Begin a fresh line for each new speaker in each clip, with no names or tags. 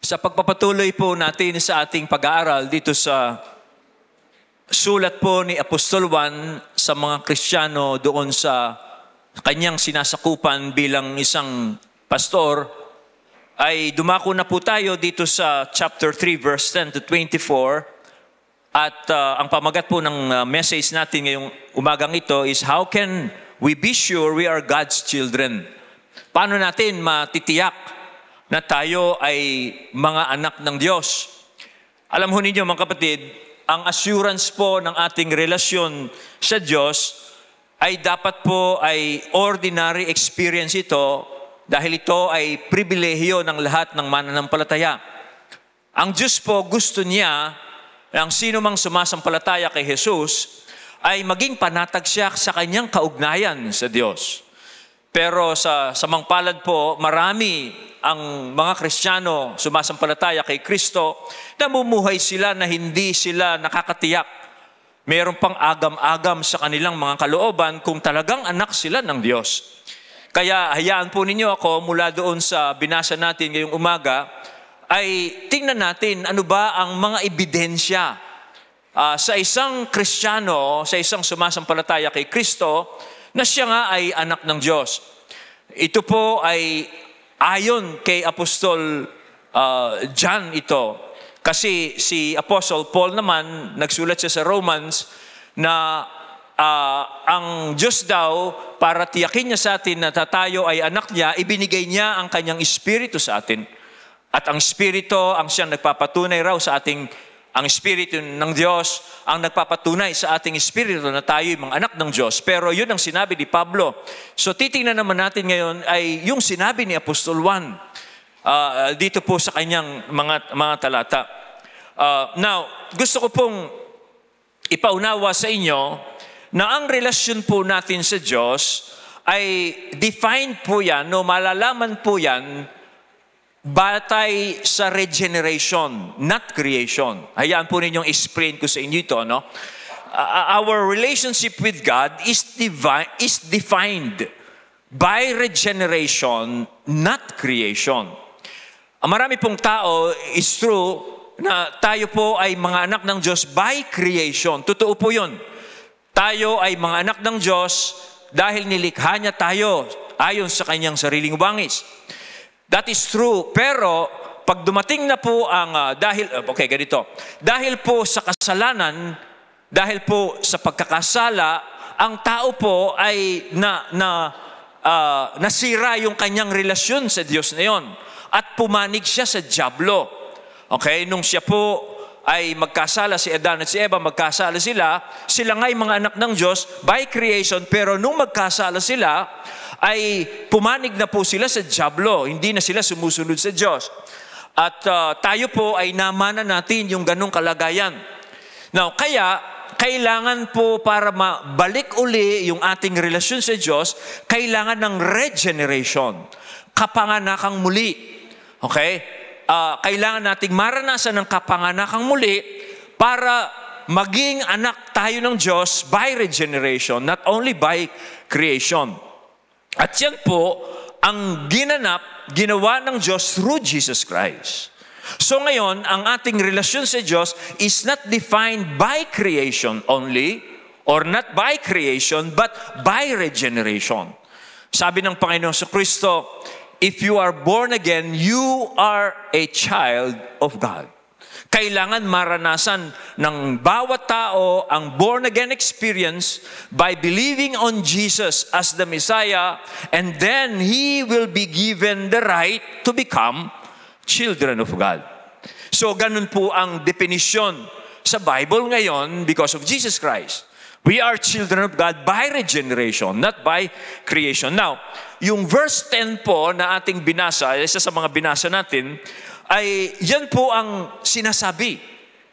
Sa pagpapatuloy po natin sa ating pag-aaral dito sa sulat po ni Apostol Juan sa mga Kristiyano doon sa kanyang sinasakupan bilang isang pastor, ay dumako na po tayo dito sa chapter 3 verse 10 to 24. At ang pamagat po ng message natin ngayong umagang ito is, how can we be sure we are God's children? Paano natin matitiyak na tayo ay mga anak ng Diyos? Alam ho ninyo mga kapatid, ang assurance po ng ating relasyon sa Diyos ay dapat po ay ordinary experience ito, dahil ito ay pribilehyo ng lahat ng mananampalataya. Ang Diyos po gusto niya ang sino mang sumasampalataya kay Jesus ay maging panatag siya sa kanyang kaugnayan sa Diyos. Pero sa samangpalad po, marami ang mga Kristiyano sumasampalataya kay Kristo, namumuhay sila na hindi sila nakakatiyak. Meron pang agam-agam sa kanilang mga kalooban kung talagang anak sila ng Diyos. Kaya hayaan po ninyo ako mula doon sa binasa natin ngayong umaga, ay tingnan natin ano ba ang mga ebidensya sa isang Kristiyano, sa isang sumasampalataya kay Kristo, na siya nga ay anak ng Diyos. Ito po ay ayon kay Apostol John ito. Kasi si Apostle Paul naman, nagsulat siya sa Romans na ang Diyos daw, para tiyakin niya sa atin na tayo ay anak niya, ibinigay niya ang kanyang Espiritu sa atin. At ang Espiritu ang siyang nagpapatunay raw sa ating, ang Espiritu ng Diyos ang nagpapatunay sa ating Espiritu na tayo ay mga anak ng Diyos. Pero yun ang sinabi ni Pablo. So titingnan naman natin ngayon ay yung sinabi ni Apostol Juan dito po sa kanyang mga talata. Now, gusto ko pong ipaunawa sa inyo na ang relasyon po natin sa Diyos ay defined po yan, malalaman po yan batay sa regeneration, not creation. Hayaan po ninyong explain ko sa inyo ito, no? Our relationship with God is defined by regeneration, not creation. Ang marami pong tao, is true, na tayo po ay mga anak ng Diyos by creation. Totoo po yun. Tayo ay mga anak ng Diyos dahil nilikha niya tayo ayon sa kanyang sariling wangis. That is true. Pero pag dumating na po ang dahil po sa kasalanan, dahil po sa pagkakasala, ang tao po ay nasira yung kanyang relasyon sa Diyos na yon at pumanig siya sa dyablo. Okay, nung siya po ay magkasala, si Adan at si Eva, magkasala sila nga'y mga anak ng Diyos by creation, pero nung magkasala sila, ay pumanig na po sila sa dyablo, hindi na sila sumusunod sa Diyos. At tayo po ay namana natin yung ganong kalagayan. Now, kaya, kailangan po para mabalik uli yung ating relasyon sa Diyos, kailangan ng regeneration, kapanganakang muli. Okay? Kailangan nating maranasan ng kapanganakang muli para maging anak tayo ng Diyos by regeneration, not only by creation. At yan po ang ginawa ng Diyos through Jesus Christ. So ngayon, ang ating relasyon sa Diyos is not defined by creation only, or not by creation, but by regeneration. Sabi ng Panginoon sa Kristo, if you are born again, you are a child of God. Kailangan maranasan ng bawat tao ang born-again experience by believing on Jesus as the Messiah, and then He will be given the right to become children of God. So, ganun po ang definition sa Bible ngayon because of Jesus Christ. We are children of God by regeneration, not by creation. Now, yung verse 10 po na ating binasa, isa sa mga binasa natin, ay yan po ang sinasabi.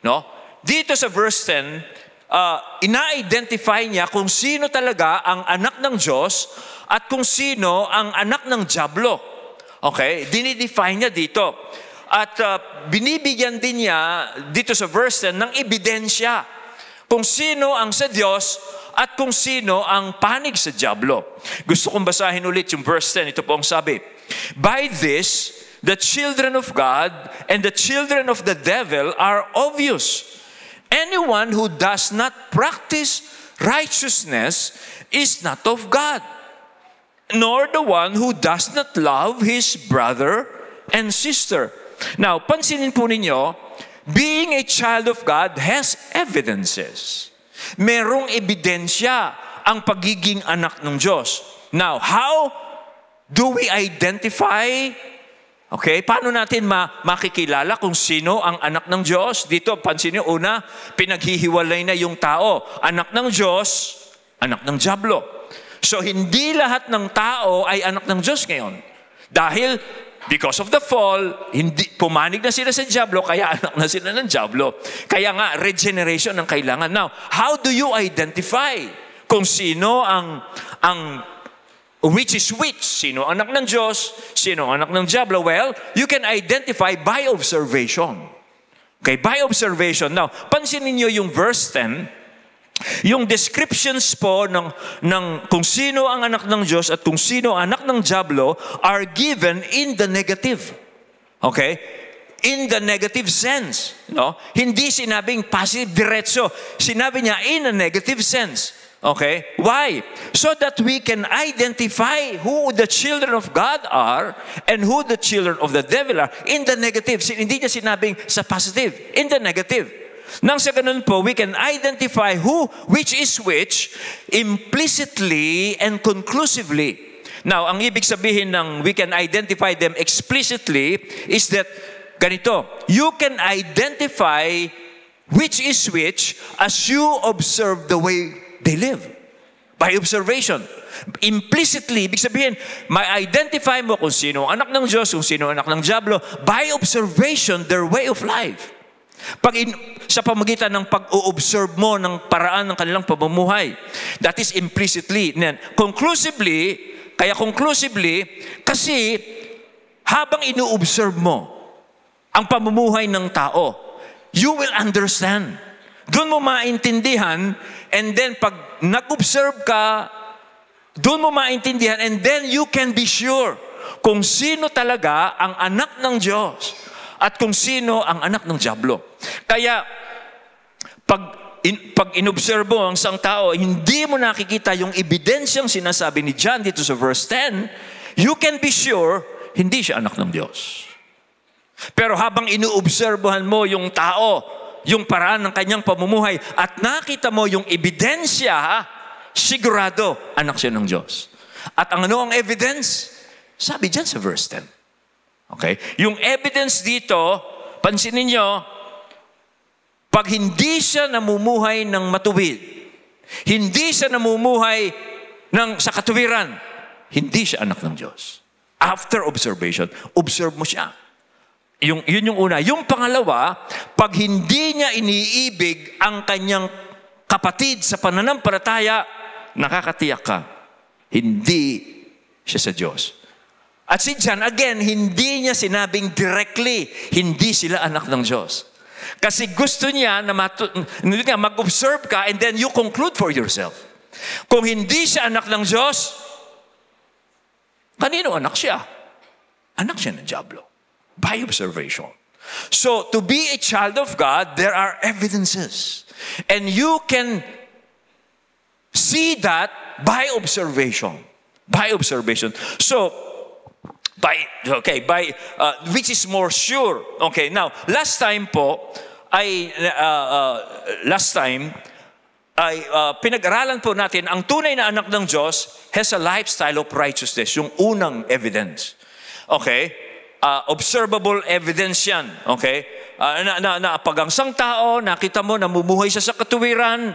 No? Dito sa verse 10, ina-identify niya kung sino talaga ang anak ng Diyos at kung sino ang anak ng dyablo. Okay? Dinidefine niya dito. At binibigyan din niya dito sa verse 10 ng ebidensya kung sino ang sa Diyos at kung sino ang panig sa dyablo. Gusto kong basahin ulit yung verse 10. Ito po ang sabi. By this, the children of God and the children of the devil are obvious. Anyone who does not practice righteousness is not of God, nor the one who does not love his brother and sister. Now, pansinin po ninyo, being a child of God has evidences. Merong ebidensya ang pagiging anak ng Diyos. Now, how do we identify? Okay, paano natin makikilala kung sino ang anak ng Diyos? Dito, pansin niyo, una, pinaghihiwalay na yung tao. Anak ng Diyos, anak ng dyablo. So, hindi lahat ng tao ay anak ng Diyos ngayon. Dahil, because of the fall, pumanig na sila sa dyablo, kaya anak na sila ng dyablo. Kaya nga, regeneration ang kailangan. Now, how do you identify kung sino ang which is which? Sino anak ng Diyos? Sino anak ng dyablo? Well, you can identify by observation. Okay, by observation. Now, pansinin niyo yung verse 10, yung descriptions po ng kung sino ang anak ng Diyos at kung sino ang anak ng dyablo are given in the negative. Okay? In the negative sense. No? Hindi sinabing passive diretso. Sinabi niya in a negative sense. Okay? Why? So that we can identify who the children of God are and who the children of the devil are in the negative. Hindi niya sinabing sa positive. In the negative. Nang sa ganun po, we can identify which is which implicitly and conclusively. Now, ang ibig sabihin ng we can identify them explicitly is that ganito, you can identify which is which as you observe the way they live. By observation. Implicitly, ibig sabihin, ma-identify mo kung sino ang anak ng Diyos, kung sino ang anak ng dyablo, by observation, their way of life. Sa pamagitan ng pag-o-observe mo ng paraan ng kanilang pamumuhay. That is implicitly. Conclusively, kasi habang ino-observe mo ang pamumuhay ng tao, you will understand. Doon mo maintindihan. And then, pag nag-observe ka, doon mo maintindihan, and then you can be sure kung sino talaga ang anak ng Diyos at kung sino ang anak ng dyablo. Kaya, pag inobserve mo ang isang tao, hindi mo nakikita yung ebidensyang sinasabi ni John dito sa verse 10, you can be sure, hindi siya anak ng Diyos. Pero habang inoobserbahan mo yung tao, yung paraan ng kanyang pamumuhay, at nakita mo yung ebidensya, sigurado, anak siya ng Diyos. At ang ano ang evidence? Sabi dyan sa verse 10. Okay? Yung evidence dito, pansinin nyo, pag hindi siya namumuhay ng matuwid, hindi siya namumuhay sa katuwiran, hindi siya anak ng Diyos. After observation, observe mo siya. Yun yung una. Yung pangalawa, pag hindi niya iniibig ang kanyang kapatid sa pananampalataya, nakakatiyak ka, hindi siya sa Diyos. At si John, again, hindi niya sinabing directly, hindi sila anak ng Diyos. Kasi gusto niya na mag-observe ka and then you conclude for yourself. Kung hindi siya anak ng Diyos, kanino anak siya? Anak siya ng dyablo. By observation. So, to be a child of God, there are evidences. And you can see that by observation. By observation. So, which is more sure. Okay, now, last time pinag-aralan po natin, ang tunay na anak ng Diyos has a lifestyle of righteousness, yung unang evidence. Okay? Observable evidence yan. Okay? Pag ang isang tao, nakita mo, namumuhay siya sa katuwiran,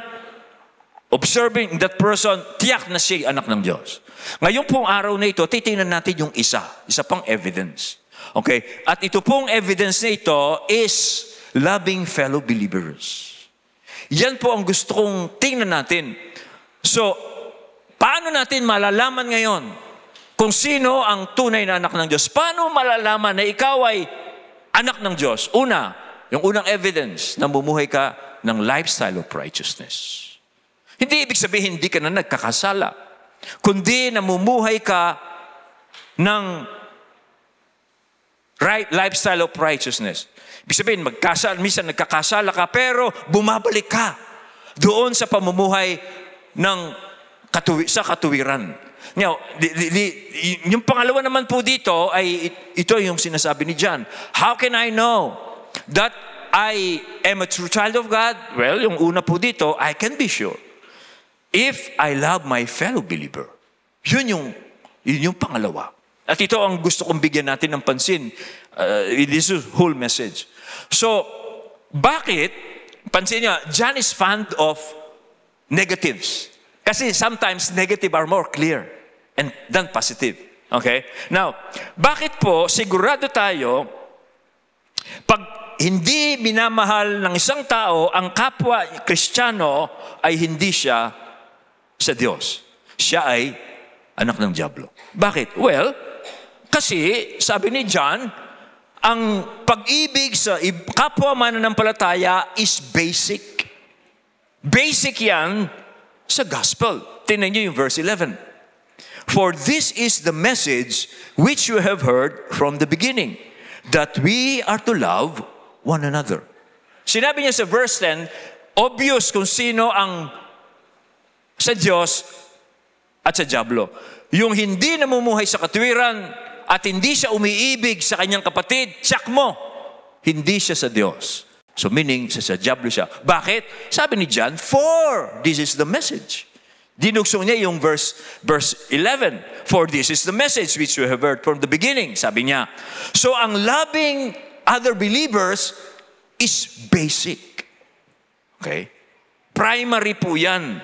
observing that person, tiyak na siya anak ng Diyos. Ngayon pong araw na ito, titingnan natin yung isa pang evidence. Okay? At ito pong evidence na ito is loving fellow believers. Yan po ang gusto kong tingnan natin. So, paano natin malalaman ngayon kung sino ang tunay na anak ng Diyos? Paano malalaman na ikaw ay anak ng Diyos? Una, yung unang evidence, namumuhay ka ng lifestyle of righteousness. Hindi ibig sabihin, hindi ka na nagkakasala. Kundi namumuhay ka ng right lifestyle of righteousness. Ibig sabihin, minsan nagkakasala ka, pero bumabalik ka doon sa pamumuhay ng sa katuwiran. Now, yung pangalawa naman po dito ay ito yung sinasabi ni John. How can I know that I am a true child of God? Well, yung una po dito, I can be sure. If I love my fellow believer. Yun yung pangalawa. At ito ang gusto kong bigyan natin ng pansin. This is whole message. So, bakit? Pansin niyo, John is fond of negatives. Kasi sometimes negative are more clear than positive. Okay? Now, bakit po sigurado tayo pag hindi minamahal ng isang tao ang kapwa Kristiyano ay hindi siya sa Diyos. Siya ay anak ng diablo. Bakit? Well, kasi sabi ni John, ang pag-ibig sa kapwa mananampalataya is basic. Basic yan sa gospel. Tingnan niyo yung verse 11. For this is the message which you have heard from the beginning, that we are to love one another. Sinabi niya sa verse 10, obvious kung sino ang sa Diyos at sa diablo. Yung hindi namumuhay sa katuwiran at hindi siya umiibig sa kanyang kapatid, tsak mo, hindi siya sa Diyos. So meaning, sa diablo siya. Bakit? Sabi ni John, for this is the message. Dinugsong niya yung verse 11. For this is the message which we have heard from the beginning. Sabi niya. So ang loving other believers is basic. Okay? Primary po yan.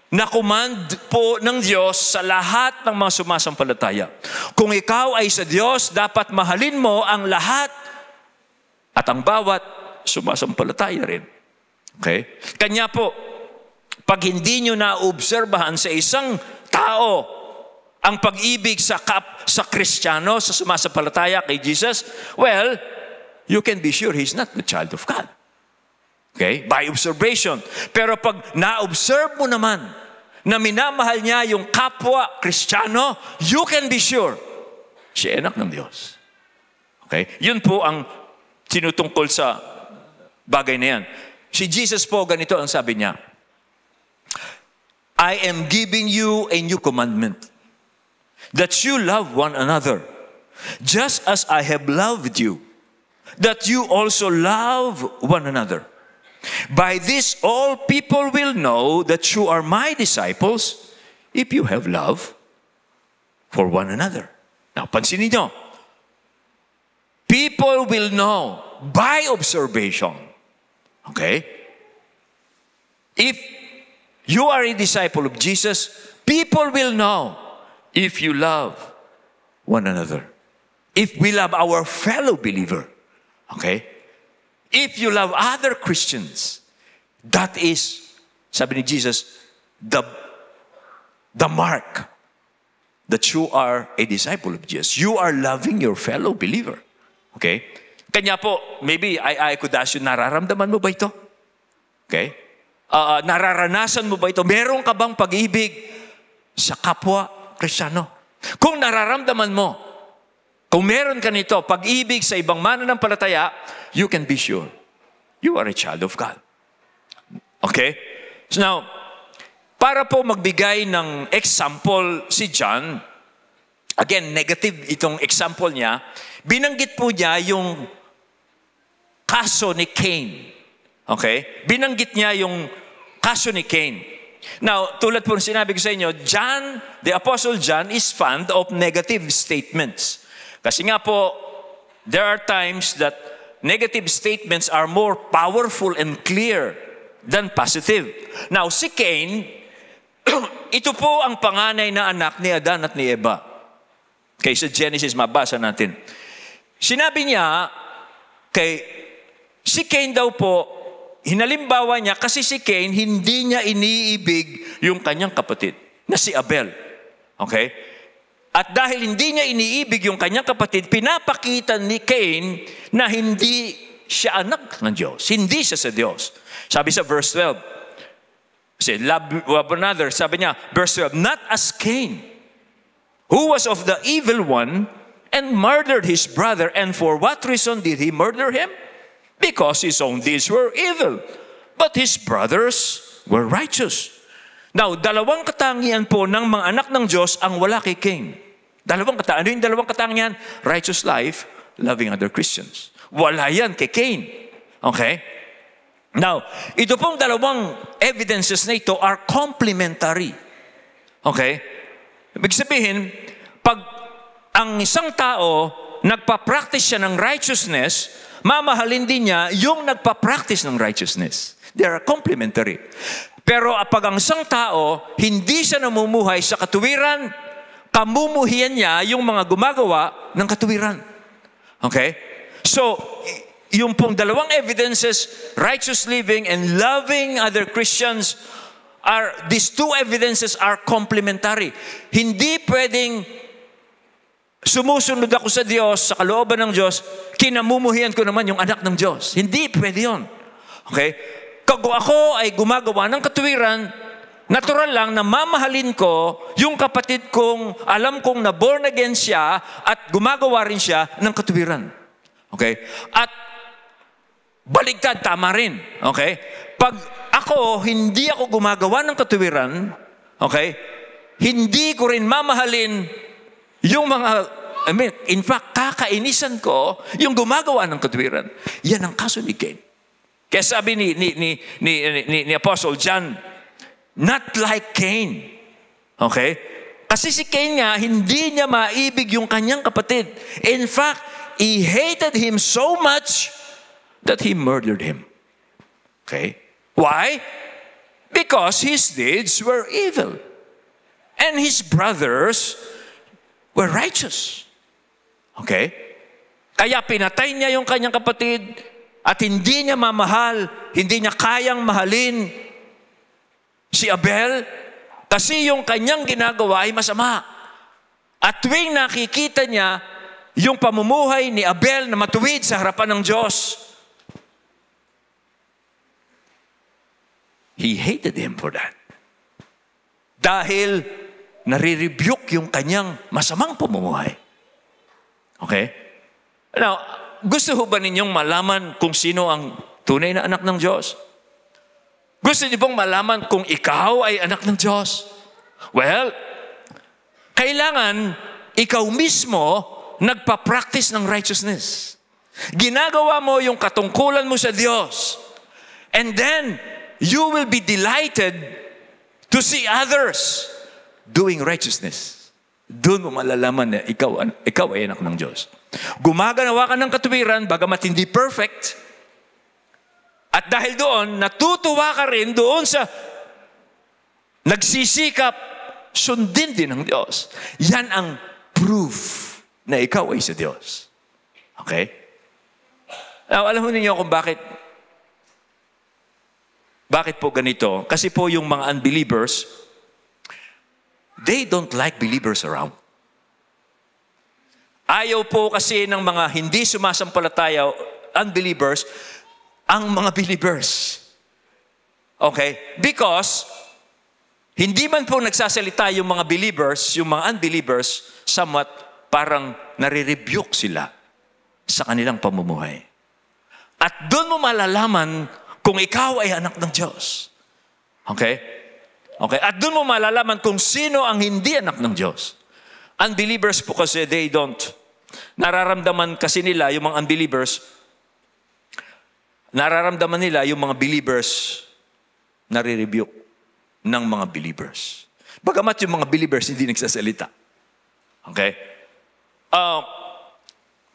Na-command po ng Diyos sa lahat ng mga sumasampalataya. Kung ikaw ay sa Diyos, dapat mahalin mo ang lahat at ang bawat sumasampalataya rin. Okay? Kanya po, pag hindi nyo naobserbahan sa isang tao ang pag-ibig sa Kristiyano, sa sumasampalataya kay Jesus, well, you can be sure he's not the child of God. Okay? By observation. Pero pag na-observe mo naman na minamahal niya yung kapwa Kristiyano, you can be sure siya anak ng Diyos. Okay? Yun po ang tinutungkol sa bagay na yan. Si Jesus po, ganito ang sabi niya, I am giving you a new commandment, that you love one another, just as I have loved you, that you also love one another. By this, all people will know that you are my disciples, if you have love for one another. Now, pansinin nyo, people will know by observation. Okay? If you are a disciple of Jesus, people will know if you love one another. If we love our fellow believer. Okay? If you love other Christians, that is, sabi ni Jesus, the mark that you are a disciple of Jesus. You are loving your fellow believer. Okay? Kanya po, maybe I could ask you, nararamdaman mo ba ito? Okay? Nararanasan mo ba ito? Meron ka bang pag-ibig sa kapwa Kristiyano? Kung nararamdaman mo, kung meron ka nito, pag-ibig sa ibang mananampalataya, you can be sure you are a child of God. Okay? So now, para po magbigay ng example si John, again, negative itong example niya, binanggit po niya yung kaso ni Cain. Okay? Binanggit niya yung kaso ni Cain. Now, tulad po sinabi ko sa inyo, John, the Apostle John is fond of negative statements. Kasi nga po, there are times that negative statements are more powerful and clear than positive. Now, si Cain, ito po ang panganay na anak ni Adan at ni Eva. Okay, sa Genesis, mabasa natin. Sinabi niya, si Cain daw po, hinalimbawa niya kasi si Cain, hindi niya iniibig yung kanyang kapatid, na si Abel. Okay? At dahil hindi niya iniibig yung kanyang kapatid, pinapakita ni Cain na hindi siya anak ng Diyos. Hindi siya sa Diyos. Sabi sa verse 12, love one another, sabi niya, verse 12, not as Cain, who was of the evil one and murdered his brother. And for what reason did he murder him? Because his own deeds were evil, but his brothers were righteous. Now, dalawang katangian po ng mga anak ng Diyos ang wala kay Cain. Dalawang katangian. Ano yung dalawang katangian? Righteous life, loving other Christians. Wala yan kay Cain. Okay? Now, ito pong dalawang evidences na ito are complementary. Okay? Ibig sabihin, pag ang isang tao nagpa-practice siya ng righteousness, mamahalin din niya yung nagpa-practice ng righteousness. They are complementary. Pero pag ang isang tao, hindi siya namumuhay sa katuwiran, kamumuhian niya yung mga gumagawa ng katuwiran. Okay? So, yung pong dalawang evidences, righteous living and loving other Christians, these two evidences are complementary. Hindi pwedeng sumusunod ako sa Diyos, sa kalooban ng Diyos, kinamumuhian ko naman yung anak ng Diyos. Hindi pwede yun. Okay? Kung ako ay gumagawa ng katuwiran, natural lang na mamahalin ko yung kapatid kong alam kong na born again siya at gumagawa rin siya ng katuwiran. Okay? At baligtad, tama rin. Okay? Pag hindi ako gumagawa ng katuwiran, okay? Hindi ko rin mamahalin yung mga, in fact, kakainisan ko yung gumagawa ng katuwiran. Yan ang kaso ni Cain. Kaya sabi ni Apostle John, not like Cain. Okay? Kasi si Cain nga, hindi niya maibig yung kanyang kapatid. In fact, he hated him so much that he murdered him. Okay? Why? Because his deeds were evil. And his brothers were righteous. Okay? Kaya pinatay niya yung kanyang kapatid at hindi niya mamahal, hindi niya kayang mahalin si Abel kasi yung kanyang ginagawa ay masama. At tuwing nakikita niya yung pamumuhay ni Abel na matuwid sa harapan ng Diyos, he hated him for that. Dahil nare-rebuke yung kanyang masamang pamumuhay. Okay? Now, gusto ho ba ninyong malaman kung sino ang tunay na anak ng Diyos? Gusto niyo bang malaman kung ikaw ay anak ng Diyos? Well, kailangan ikaw mismo nagpa-practice ng righteousness. Ginagawa mo yung katungkulan mo sa Diyos. And then, you will be delighted to see others doing righteousness. Doon mo malalaman na ikaw ay anak ng Diyos. Gumagawa ka ng katuwiran, bagamat hindi perfect. At dahil doon, natutuwa ka rin doon sa nagsisikap, sundin din ng Diyos. Yan ang proof na ikaw ay sa Diyos. Okay? Now, alam mo ninyo kung bakit po ganito? Kasi po yung mga unbelievers, they don't like believers around. Ayaw po kasi ng mga hindi sumasampalataya, unbelievers, ang mga believers. Okay? Because, hindi man po nagsasalita yung mga believers, yung mga unbelievers, somewhat parang nare-rebuke sila sa kanilang pamumuhay. At doon mo malalaman kung ikaw ay anak ng Diyos. Okay? Okay? At doon mo malalaman kung sino ang hindi anak ng Diyos. Unbelievers po kasi they don't. Nararamdaman kasi nila, yung mga unbelievers, nararamdaman nila yung mga believers nare-rebuke ng mga believers. Bagamat yung mga believers hindi nagsasalita. Okay?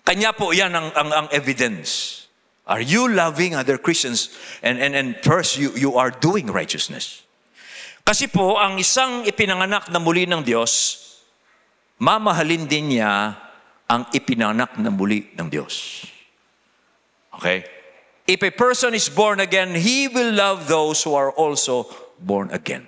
Kanya po yan ang evidence. Are you loving other Christians? And first, you are doing righteousness. Kasi po, ang isang ipinanganak na muli ng Diyos, mamahalin din niya ang ipinanganak na muli ng Diyos. Okay? If a person is born again, he will love those who are also born again.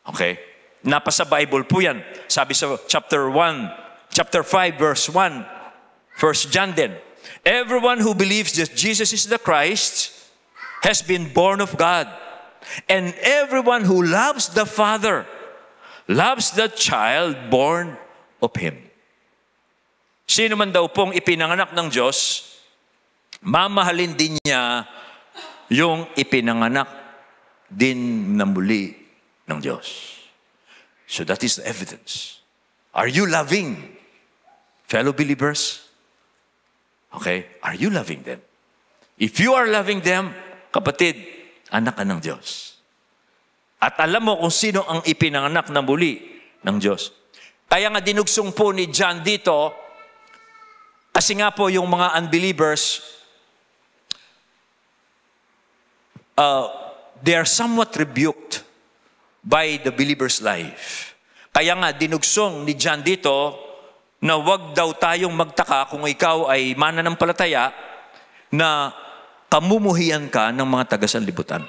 Okay? Napasa Bible po yan. Sabi sa chapter 5, verse 1, 1 John din. Everyone who believes that Jesus is the Christ has been born of God. And everyone who loves the Father loves the child born of Him. sino man daw pong ipinanganak ng Diyos, mamahalin din niya yung ipinanganak din na muli ng Diyos. So that is the evidence. Are you loving fellow believers? Okay? Are you loving them? If you are loving them, kapatid, anak ka ng Diyos. At alam mo kung sino ang ipinanganak na muli ng Diyos. Kaya nga dinugsong po ni John dito, kasi nga po yung mga unbelievers, they are somewhat rebuked by the believer's life. Kaya nga dinugsong ni John dito na wag daw tayong magtaka kung ikaw ay mananampalataya na kamumuhian ka ng mga taga-sanlibutan.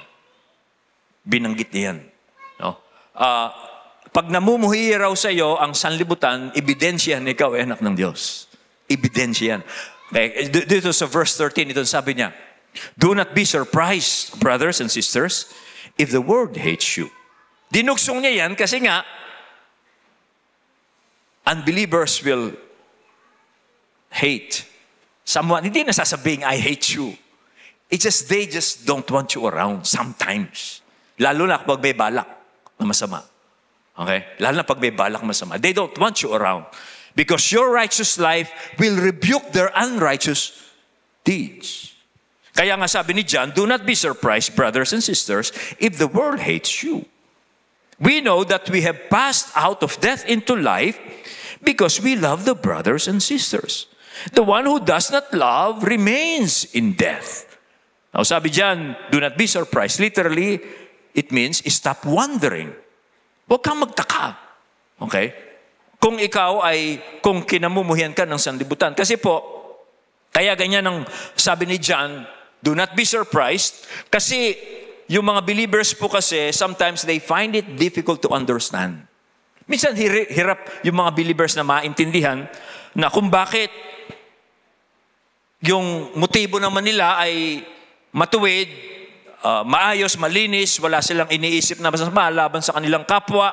Binanggit niyan. No? Pag namumuhi raw sa iyo ang sanlibutan, ebidensya na ikaw ay anak ng Diyos. Ebidensya yan. Okay. Dito sa verse 13, ito sabi niya, do not be surprised, brothers and sisters, if the world hates you. Dinugsong niya yan kasi nga, unbelievers will hate someone. Hindi na sasabing, I hate you. It's just, they just don't want you around sometimes. Lalo na pag may balak na masama. Okay? Lalo na pag may balak masama. They don't want you around. Because your righteous life will rebuke their unrighteous deeds. Kaya nga sabi ni John, do not be surprised, brothers and sisters, if the world hates you. We know that we have passed out of death into life because we love the brothers and sisters. The one who does not love remains in death. Now sabi dyan, do not be surprised. Literally, it means stop wondering. Huwag kang magtaka. Okay? Kung ikaw ay, kung kinamumuhian ka ng sanlibutan. Kasi po, kaya ganyan ang sabi ni John, do not be surprised. Kasi yung mga believers po kasi, sometimes they find it difficult to understand. Minsan hirap yung mga believers na maintindihan na kung bakit yung motibo naman nila ay matuwid, maayos, malinis, wala silang iniisip na masama laban sa kanilang kapwa,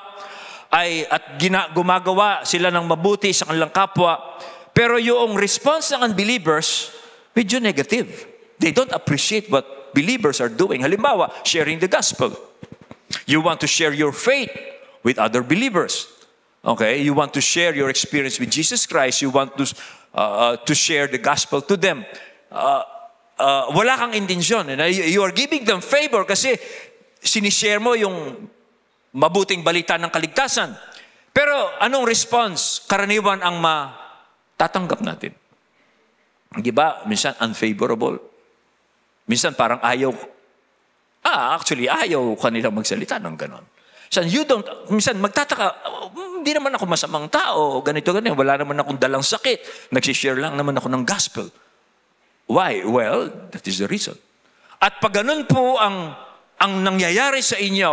at gumagawa sila ng mabuti sa kanilang kapwa. Pero yung response ng unbelievers, medyo negative. They don't appreciate what believers are doing. Halimbawa, sharing the gospel. You want to share your faith with other believers. Okay? You want to share your experience with Jesus Christ. You want to share the gospel to them. Wala kang intensyon. You are giving them favor kasi sinishare mo yung mabuting balita ng kaligtasan. Pero anong response? Karaniwan ang matatanggap natin. Di ba? Minsan unfavorable. Minsan parang ayaw kanilang magsalita ng ganon. Minsan magtataka, hindi naman ako masamang tao, ganito, wala naman akong dalang sakit, nagsishare lang naman ako ng gospel. Why? Well, that is the reason. At pag ganun po ang nangyayari sa inyo,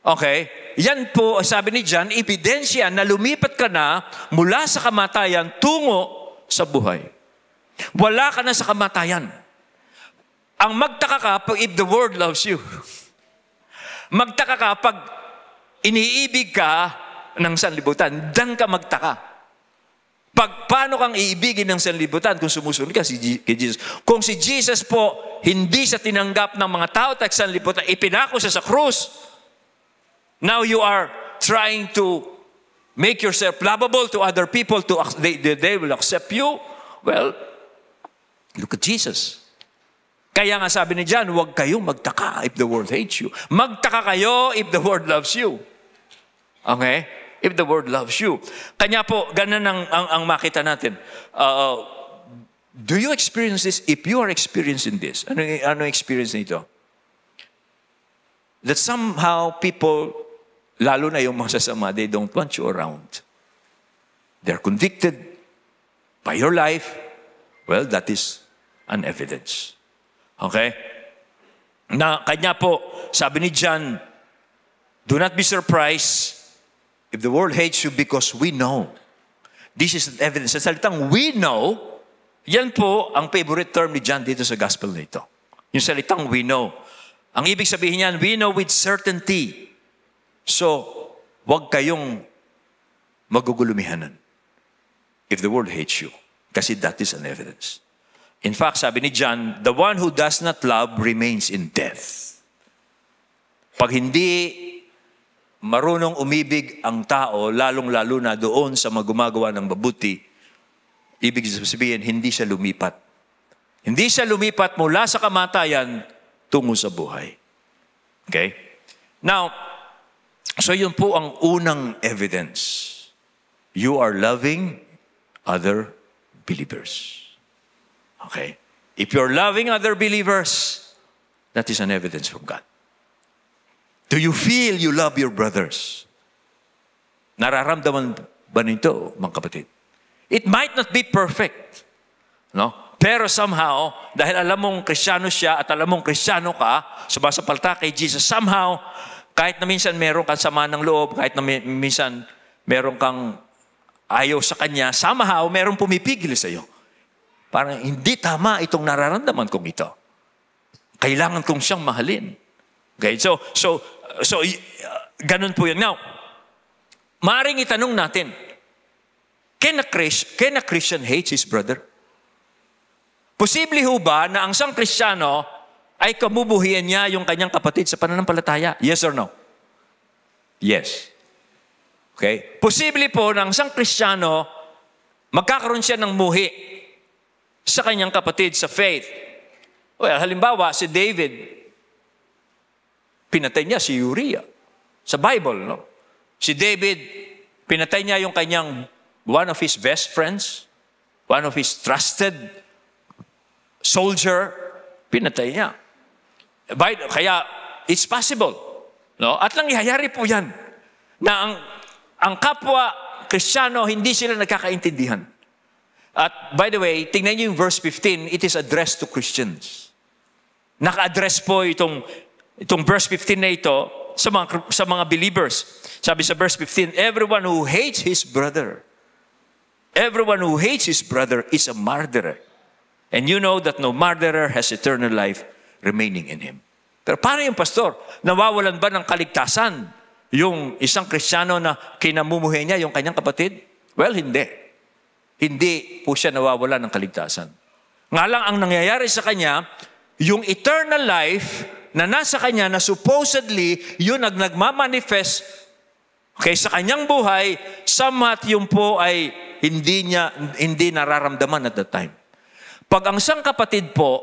okay, yan po, sabi ni John, ebidensya na lumipat ka na mula sa kamatayan tungo sa buhay. Wala ka na sa kamatayan. Ang magtaka ka pag if the world loves you. Magtaka ka pag iniibig ka ng sanlibutan. Dan ka magtaka. Paano kang iibigin ng sanlibutan kung sumusunod ka kay Jesus? Kung si Jesus po, hindi sa tinanggap ng mga tao at sanlibutan, ipinako siya sa krus. Now you are trying to make yourself lovable to other people, they will accept you. Well, look at Jesus. Kaya nga sabi ni John, huwag kayong magtaka if the world hates you. Magtaka kayo if the world loves you. Okay? If the world loves you. Kanya po, ganun ang makita natin. Do you experience this? If you are experiencing this, ano experience nito? That somehow people, lalo na yung mga sasama, they don't want you around. They're convicted by your life. Well, that is an evidence. Okay? Na kanya po, sabi ni John, do not be surprised if the world hates you because we know. This is evidence. Sa salitang we know, yan po ang favorite term ni John dito sa gospel nito. Yung salitang we know. Ang ibig sabihin niyan, we know with certainty. So, wag kayong magugulumihanan. if the world hates you. Kasi that is an evidence. In fact, sabi ni John, the one who does not love remains in death. Pag hindi marunong umibig ang tao, lalong-lalo na doon sa gumagawa ng mabuti, ibig sabihin, hindi siya lumipat. Hindi siya lumipat mula sa kamatayan tungo sa buhay. Okay? Now, so yun po ang unang evidence. You are loving other believers. Okay? If you're loving other believers, that is an evidence from God. Do you feel you love your brothers? Nararamdaman ba nito, mga kapatid? It might not be perfect. No? Pero somehow, dahil alam mong Kristiyano siya at alam mong Kristiyano ka, sumasapalta kay Jesus, somehow, kahit na minsan meron kang sama ng loob, kahit na minsan meron kang ayaw sa Kanya, somehow, meron pumipigil sa iyo. Parang hindi tama itong nararamdaman kong ito. Kailangan kong siyang mahalin. Okay, so ganun po yun. Now, maaaring itanong natin, can a Christian hate his brother? Posible ho ba na ang isang Kristiyano ay kabubuhian niya yung kanyang kapatid sa pananampalataya? Yes or no? Yes. Okay? Posible po na ang isang Kristiyano magkakaroon siya ng muhi sa kanyang kapatid sa faith. Well, halimbawa, si David, pinatay niya si Uriah. Sa Bible, no? Si David, pinatay niya yung kanyang, one of his best friends, one of his trusted soldier, pinatay niya. Kaya, it's possible. No? At nangyayari po yan, na ang kapwa Kristiyano, hindi sila nagkakaintindihan. At by the way, tingnan niyo yung verse 15, it is addressed to Christians. Naka-address po itong verse 15 na ito sa mga believers. Sabi sa verse 15, everyone who hates his brother is a murderer. And you know that no murderer has eternal life remaining in him. Pero paano yung pastor? Nawawalan ba ng kaligtasan yung isang Kristiyano na kinamumuhay niya yung kanyang kapatid? Well, hindi. Hindi po siya nawawalan ng kaligtasan. Nga lang ang nangyayari sa kanya, yung eternal life na nasa kanya na supposedly yun nagmamanifest sa kanyang buhay, samat yung po ay hindi nararamdaman at that time. Pag ang isang kapatid po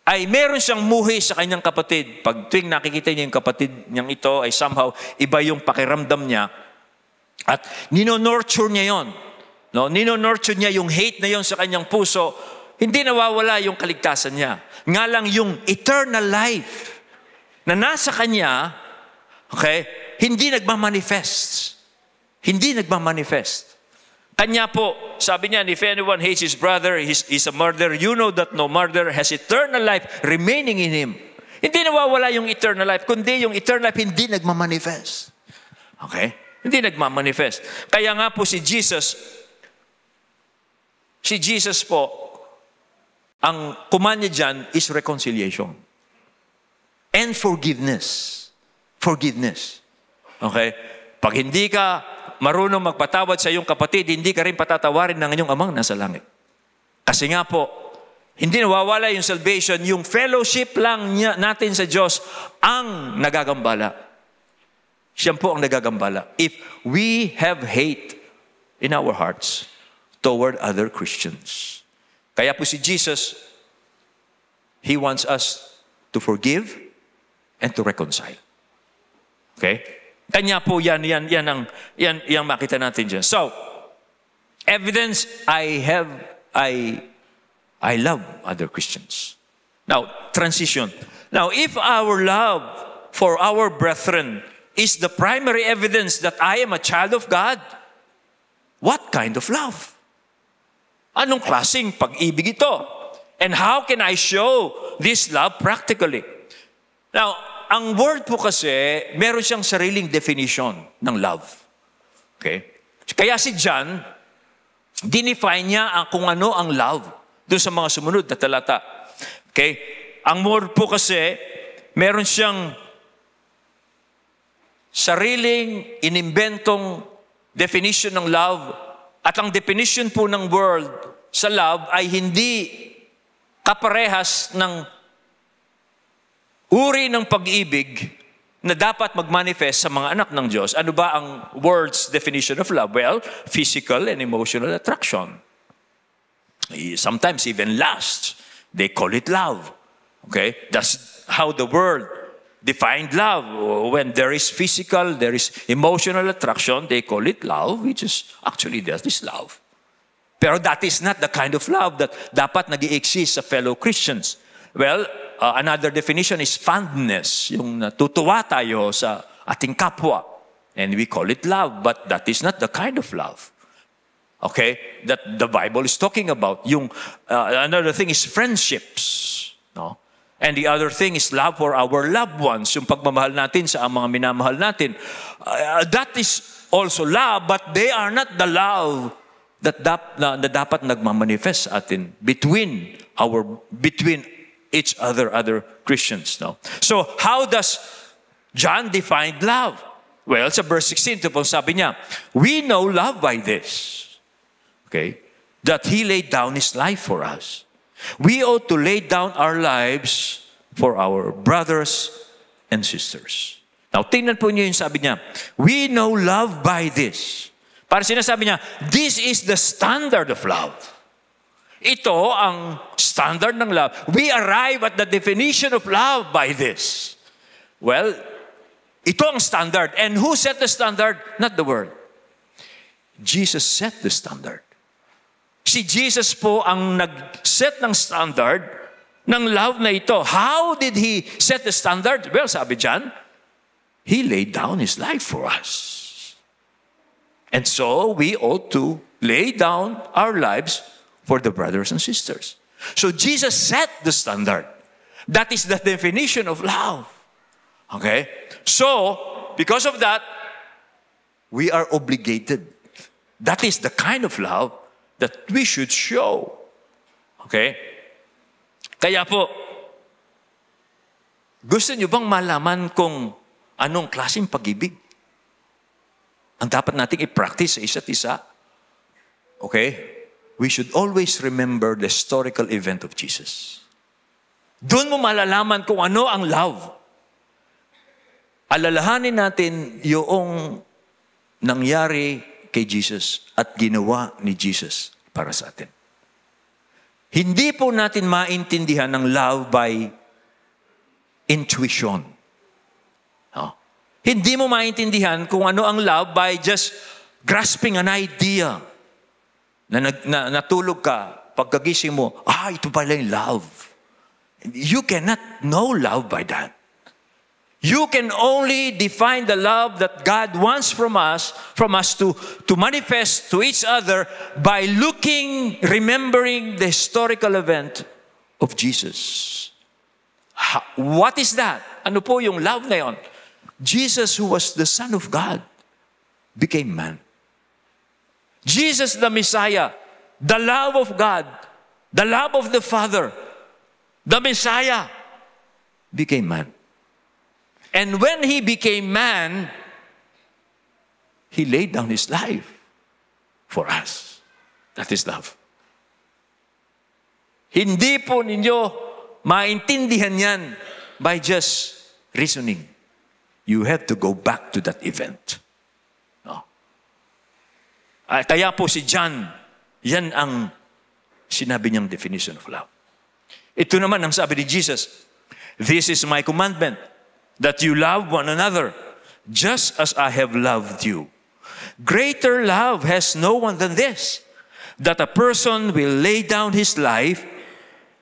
ay meron siyang muhi sa kanyang kapatid, pag tuwing nakikita niya yung kapatid niyang ito ay somehow iba yung pakiramdam niya at nino-nurture niya yon. No? Nino-nurture niya yung hate na yon sa kanyang puso, hindi nawawala yung kaligtasan niya. Nga lang yung eternal life na nasa kanya, okay, hindi nagmamanifest. Hindi nagmamanifest. Kanya po, sabi niya, if anyone hates his brother, he's a murderer. You know that no murderer has eternal life remaining in him. Hindi nawawala yung eternal life, kundi yung eternal life hindi nagmamanifest. Okay? Hindi nagmamanifest. Kaya nga po si Jesus po, ang command niya dyan is reconciliation. And forgiveness. Forgiveness. Okay? Pag hindi ka marunong magpatawad sa iyong kapatid, hindi ka rin patatawarin ng inyong amang nasa langit. Kasi nga po, hindi nawawala yung salvation, yung fellowship lang natin sa Diyos ang nagagambala. Siya po ang nagagambala. If we have hate in our hearts toward other Christians. Kaya po si Jesus, He wants us to forgive and to reconcile. Okay? Kanya po yan makita natin dyan. So, evidence I love other Christians. Now, transition. Now, if our love for our brethren is the primary evidence that I am a child of God, what kind of love? Anong klaseng pag-ibig ito? And how can I show this love practically? Now, ang word po kasi, meron siyang sariling definition ng love. Okay? Kaya si John, dinefine niya kung ano ang love doon sa mga sumunod na talata. Okay? Ang word po kasi, meron siyang sariling inimbentong definition ng love At ang definition po ng world sa love ay hindi kaparehas ng uri ng pag-ibig na dapat mag-manifest sa mga anak ng Diyos. Ano ba ang world's definition of love? Well, physical and emotional attraction. Sometimes even lust. They call it love. Okay? That's how the world defined love. When there is physical, there is emotional attraction, they call it love, which is actually that is love. Pero that is not the kind of love that dapat nag-i-exist sa fellow Christians. Well, another definition is fondness, yung natutuwa tayo sa ating kapwa. And we call it love, but that is not the kind of love. Okay? That the Bible is talking about. Another thing is friendships. No? And the other thing is love for our loved ones, yung pagmamahal natin sa mga minamahal natin. That is also love, but they are not the love that dapat nagmamanifest atin between each other Christians. No? So how does John define love? Well, sa verse 16, ito po sabi niya, we know love by this, okay, that He laid down His life for us. We ought to lay down our lives for our brothers and sisters. Now, tingnan po niyo yung sabi niya, we know love by this. Para sinasabi niya, this is the standard of love. Ito ang standard ng love. We arrive at the definition of love by this. Well, ito ang standard. And who set the standard? Not the world. Jesus set the standard. Si Jesus po ang nag-set ng standard ng love na ito. How did He set the standard? Well, sabi dyan, He laid down His life for us. And so, we ought to lay down our lives for the brothers and sisters. So, Jesus set the standard. That is the definition of love. Okay? So, because of that, we are obligated. That is the kind of love that we should show. Okay? Kaya po, gusto niyo bang malaman kung anong klaseng pag-ibig ang dapat nating i-practice sa isa't isa? Okay? We should always remember the historical event of Jesus. Doon mo malalaman kung ano ang love. Alalahanin natin yung nangyari kay Jesus at ginawa ni Jesus para sa atin. Hindi po natin maintindihan ng love by intuition. No? Hindi mo maintindihan kung ano ang love by just grasping an idea. Natulog ka, pagkagising mo, ito pala yung love. You cannot know love by that. You can only define the love that God wants from us to manifest to each other by remembering the historical event of Jesus. What is that? Ano po yung love na yon? Jesus, who was the Son of God, became man. Jesus, the Messiah, the love of God, the love of the Father, the Messiah, became man. And when He became man, He laid down His life for us. That is love. Hindi po ninyo maintindihan yan by just reasoning. You have to go back to that event. No? Kaya po si John, yan ang sinabi niyang definition of love. Ito naman ang sabi ni Jesus, this is my commandment, that you love one another, just as I have loved you. Greater love has no one than this, that a person will lay down his life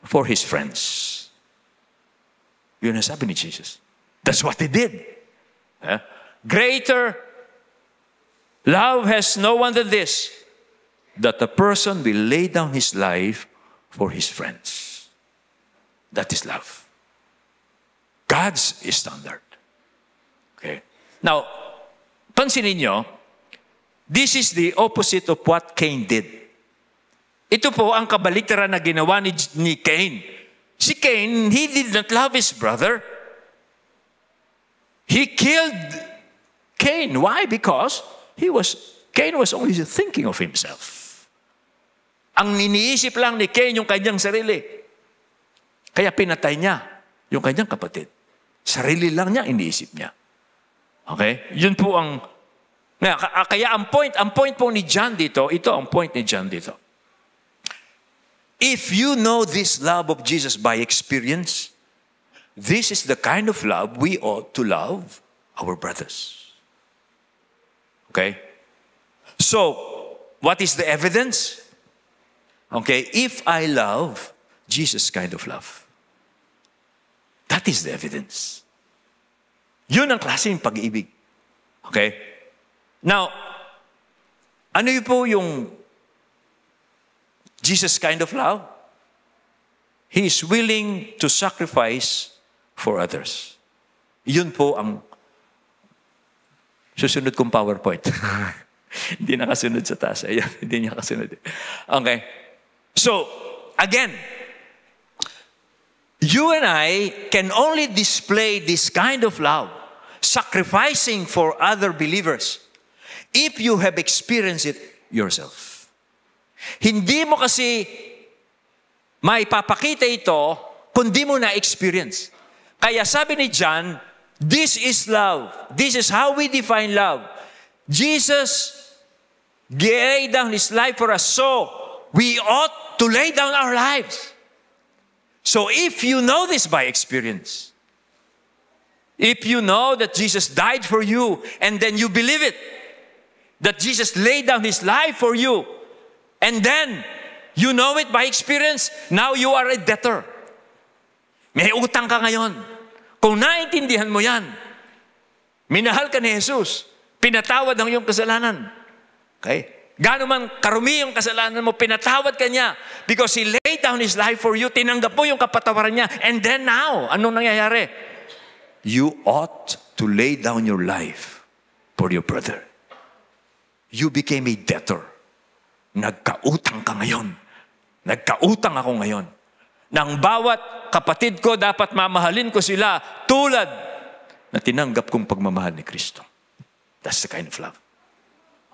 for his friends. Yun ang sabi ni Jesus. That's what He did. Greater love has no one than this, that a person will lay down his life for his friends. That is love. God's standard. Okay. Now, pansinin nyo, this is the opposite of what Cain did. Ito po ang kabaliktaran na ginawa ni Cain. Si Cain, he did not love his brother. He killed Cain. Why? Because he was Cain was only thinking of himself. Ang iniisip lang ni Cain yung kanyang sarili. Kaya pinatay niya yung kanyang kapatid. Sarili lang niya, iniisip niya. Okay? Yun po ang... Kaya ang point po ni John dito, ito ang point ni John dito. If you know this love of Jesus by experience, this is the kind of love we ought to love our brothers. Okay? So, what is the evidence? Okay, if I love Jesus' kind of love, that is the evidence. Yun ang klase ng pag-ibig. Okay? Now, ano yun po yung Jesus' kind of love? He is willing to sacrifice for others. Yun po ang susunod kong PowerPoint. Hindi nakasunod sa taas. Ayan, hindi niya kasunod. Okay. So, again, you and I can only display this kind of love, sacrificing for other believers, if you have experienced it yourself. Hindi mo kasi maipapakita ito kung di mo na-experience. Kaya sabi ni John, this is love. This is how we define love. Jesus laid down His life for us, so we ought to lay down our lives. So if you know this by experience, if you know that Jesus died for you, and then you believe it, that Jesus laid down His life for you, and then you know it by experience, now you are a debtor. May utang ka ngayon. Kung naintindihan mo yan, minahal ka ni Jesus, pinatawad ang iyong kasalanan. Okay? Gaano man karumi yung kasalanan mo, pinatawad ka niya because He laid down His life for you. Tinanggap mo yung kapatawaran niya. And then now, anong nangyayari? You ought to lay down your life for your brother. You became a debtor. Nagkautang ka ngayon. Nagkautang ako ngayon. Nang bawat kapatid ko, dapat mamahalin ko sila tulad na tinanggap kong pagmamahal ni Kristo. That's the kind of love.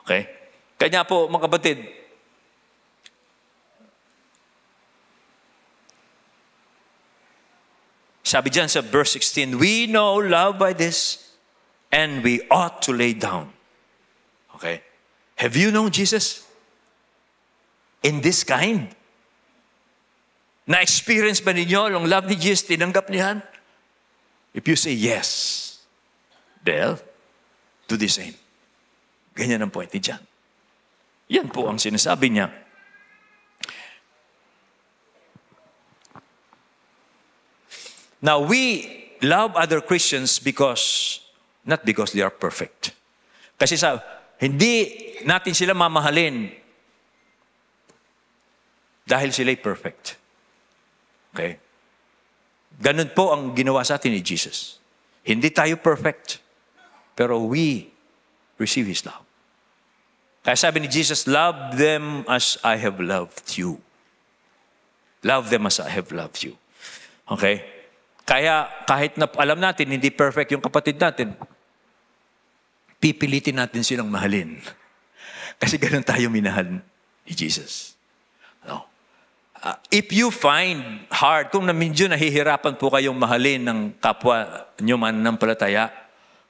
Okay? Kanya po, mga kapatid, sabi dyan sa verse 16, we know love by this, and we ought to lay down. Okay? Have you known Jesus in this kind? Na-experience ba ninyo yung love ni Jesus, tinanggap niyan? If you say yes, well, do the same. Ganyan ang point ni John. Yan po ang sinasabi niya. Now, we love other Christians not because they are perfect. Kasi hindi natin sila mamahalin dahil sila'y perfect. Okay? Ganun po ang ginawa sa atin ni Jesus. Hindi tayo perfect, pero we receive His love. Kaya sabi ni Jesus, love them as I have loved you. Love them as I have loved you. Okay? Kaya kahit na alam natin, hindi perfect yung kapatid natin, pipilitin natin silang mahalin. Kasi ganun tayo minahal ni Jesus. No? If you find hard, kung medyo nahihirapan po kayong mahalin ng kapwa nyo mananampalataya,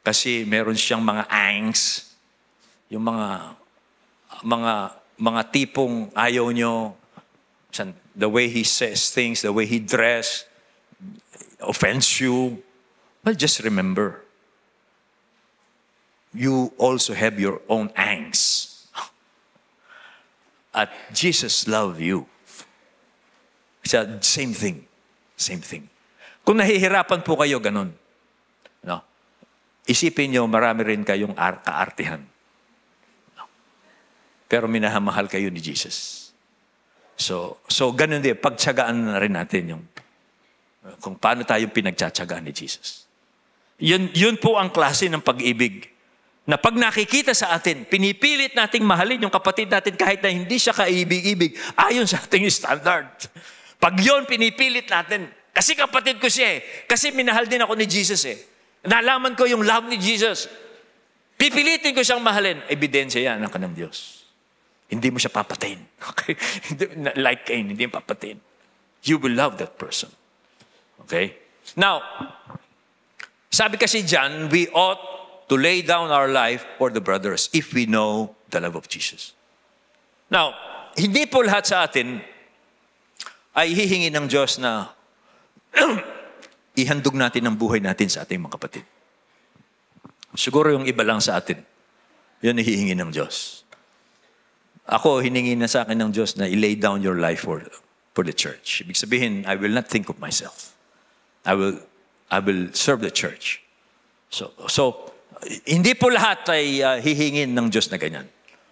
kasi meron siyang mga angst, yung mga tipong ayaw nyo, the way he says things, the way he dress, offends you. Well, just remember, you also have your own angst. At Jesus loved you. Same thing. Same thing. Kung nahihirapan po kayo, ganun. No? Isipin nyo, marami rin kayong kaartihan. Pero minahamahal kayo ni Jesus. So ganun din, pagtsagaan na rin natin yung kung paano tayo pinagtsatsagaan ni Jesus. Yun po ang klase ng pag-ibig. Na pag nakikita sa atin, pinipilit nating mahalin yung kapatid natin kahit na hindi siya kaibig-ibig, ayon sa ating standard. Pag yun, pinipilit natin. Kasi kapatid ko siya eh. Kasi minahal din ako ni Jesus eh. Nalaman ko yung love ni Jesus. Pipilitin ko siyang mahalin. Ebidensya yan, anak ng Diyos. Hindi mo siya papatayin. Okay? Like Cain, hindi mo papatayin. You will love that person. Okay? Now, sabi kasi dyan, we ought to lay down our life for the brothers if we know the love of Jesus. Now, hindi po lahat sa atin ay hihingi ng Diyos na ihandog natin ang buhay natin sa ating mga kapatid. Siguro yung iba lang sa atin, yun hihingi ng Diyos. Ako, hiningi na sa akin ng Diyos na i-lay down your life for the church. Ibig sabihin, I will not think of myself. I will serve the church. So hindi po lahat ay hihingin ng Diyos na ganyan.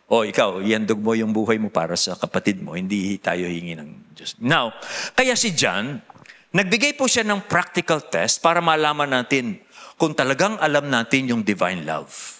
O ikaw, ihandog mo yung buhay mo para sa kapatid mo. Hindi tayo hihingi ng Diyos. Now, kaya si John, nagbigay po siya ng practical test para malaman natin kung talagang alam natin yung divine love.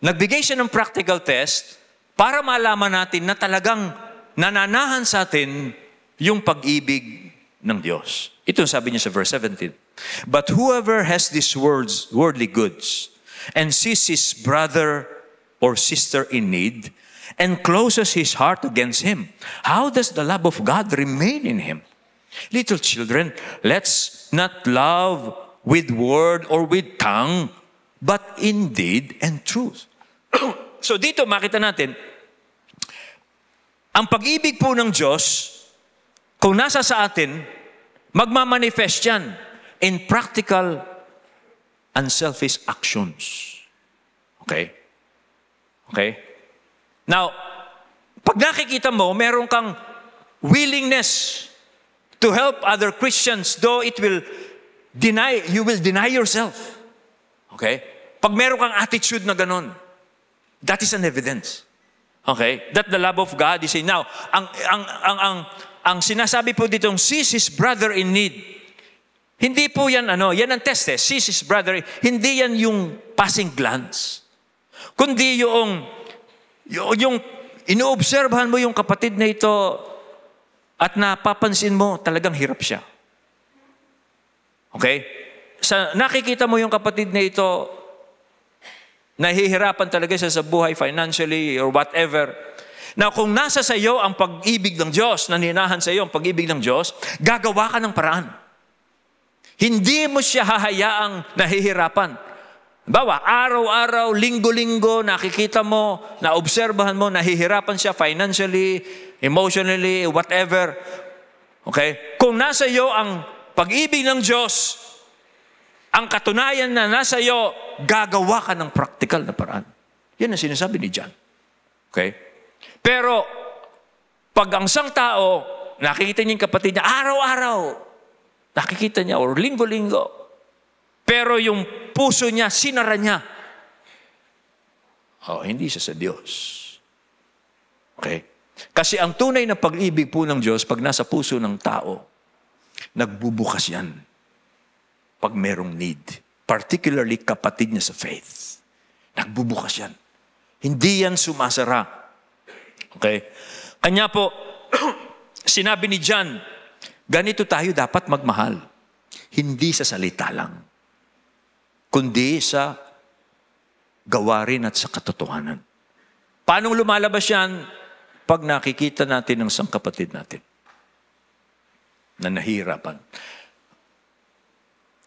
Nagbigay siya ng practical test para malaman natin na talagang nananahan sa atin yung pag-ibig ng Diyos. Ito sabi niya sa verse 17. But whoever has these worldly goods and sees his brother or sister in need and closes his heart against him, how does the love of God remain in him? Little children, let's not love with word or with tongue, but in deed and truth. So dito makita natin, ang pag-ibig po ng Diyos, kung nasa sa atin, magmamanifest yan in practical, unselfish actions. Okay? Okay? Now, pag nakikita mo, meron kang willingness to help other Christians, though you will deny yourself. Okay? Pag meron kang attitude na ganon, that is an evidence. Okay? That the love of God is in. Now, ang sinasabi po ditong sees his brother in need. Hindi po yan yan ang test sees his brother. Hindi yan yung passing glance. Kundi yung inoobserbahan mo yung kapatid na ito at napapansin mo talagang hirap siya. Okay? Nakikita mo yung kapatid na ito, nahihirapan talaga siya sa buhay financially or whatever. Now, kung nasa sa iyo ang pag-ibig ng Diyos, naninahan sa iyo ang pag-ibig ng Diyos, gagawa ka ng paraan. Hindi mo siya hahayaang nahihirapan. Bawa, araw-araw, linggo-linggo, nakikita mo, naobserbahan mo, nahihirapan siya financially, emotionally, whatever. Okay? Kung nasa iyo ang pag-ibig ng Diyos, ang katunayan na nasa iyo, gagawa ka ng practical na paraan. Yan ang sinasabi ni John. Okay? Pero, pag ang isang tao, nakikita niya yung kapatid niya, araw-araw, nakikita niya, or linggo-linggo, pero yung puso niya, sinara niya, hindi siya sa Diyos. Okay? Kasi ang tunay na pag-ibig po ng Diyos, pag nasa puso ng tao, nagbubukas yan pag merong need. Particularly kapatid niya sa faith. Nagbubukas yan. Hindi yan sumasara. Okay? Kanya po, sinabi ni John, ganito tayo dapat magmahal. Hindi sa salita lang, kundi sa gawarin at sa katotohanan. Paano lumalabas yan? Pag nakikita natin ng isang kapatid natin na nahihirapan.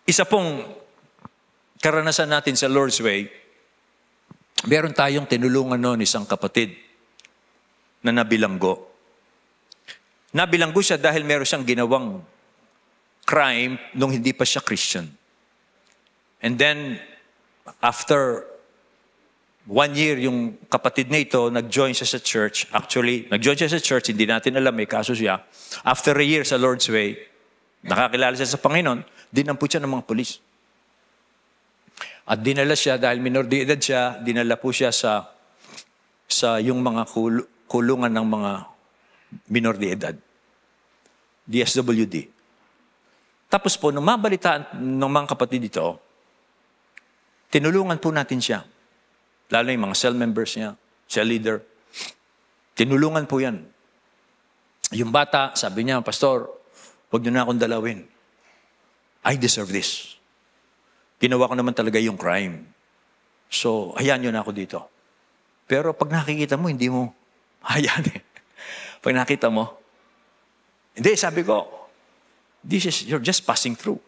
Isa pong karanasan natin sa Lord's Way, meron tayong tinulungan noon isang kapatid na nabilanggo. Nabilanggo siya dahil meron siyang ginawang crime nung hindi pa siya Christian. And then, after 1 year, yung kapatid na ito, nag-join siya sa church. Actually, nag-join siya sa church, hindi natin alam, may kaso siya. After a year sa Lord's Way, nakakilala siya sa Panginoon, dinampot siya ng mga pulis. At dinala siya, dahil minor de edad siya, dinala po siya sa yung mga kulungan ng mga minor de edad. DSWD. Tapos po, nung mabalitaan ng mga kapatid dito, tinulungan po natin siya. Lalo yung mga cell members niya, cell leader. Tinulungan po yan. Yung bata, sabi niya, Pastor, huwag niyo na akong dalawin. I deserve this. Ginawa ko naman talaga yung crime. So, hayaan nyo na ako dito. Pero pag nakikita mo, hindi mo hayaan eh. Pag nakita mo, hindi, sabi ko, you're just passing through.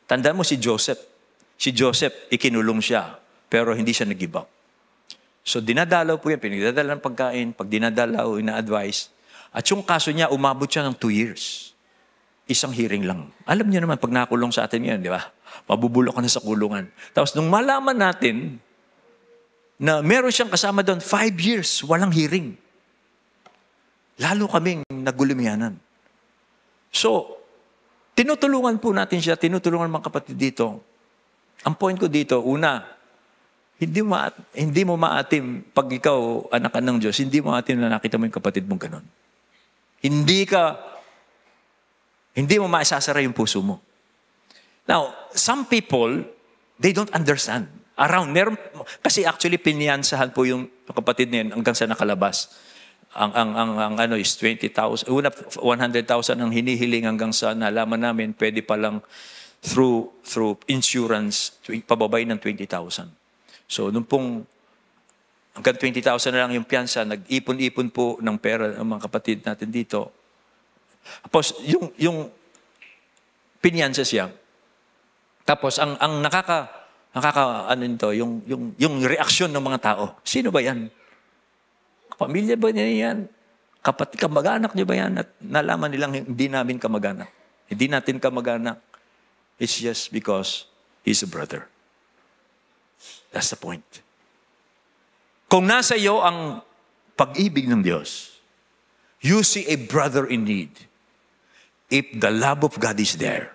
Tandaan mo si Joseph. Si Joseph, ikinulong siya, pero hindi siya nag-give up. So, dinadalaw po yan, pinagdadala ng pagkain, pag dinadalaw, ina-advise. At yung kaso niya, umabot siya ng 2 years. Isang hearing lang. Alam niyo naman, pag nakulong sa atin yan, di ba? Mabubulok ka na sa kulungan. Tapos, nung malaman natin na meron siyang kasama doon, 5 years, walang hearing. Lalo kaming nagulumianan. So, tinutulungan po natin siya, tinutulungan mga kapatid dito. Ang point ko dito, una, hindi mo maatim pag ikaw anak ka ng Diyos, hindi mo maatim na nakita mo yung kapatid mong ganun. Hindi mo maisasara yung puso mo. Now, some people, they don't understand. Kasi actually pinyansahan po yung kapatid niya hanggang sa nakalabas. Ang ano is 20,000. Una, 100,000 ang hinihiling hanggang sa nalaman namin, pwede palang through insurance, pababay ng 20,000. So, nung pong hanggang 20,000 na lang yung piyansa, nag-ipon-ipon po ng pera ng mga kapatid natin dito. Tapos, yung pinyansa siya. Tapos, ang ano nito, yung reaksyon ng mga tao. Sino ba yan? Pamilya ba niya yan? Kamag-anak niyo ba yan? At nalaman nilang hindi namin kamag-anak. Hindi natin kamag-anak. It's just because he's a brother. That's the point. Kung nasa iyo ang pag-ibig ng Diyos, you see a brother in need. If the love of God is there,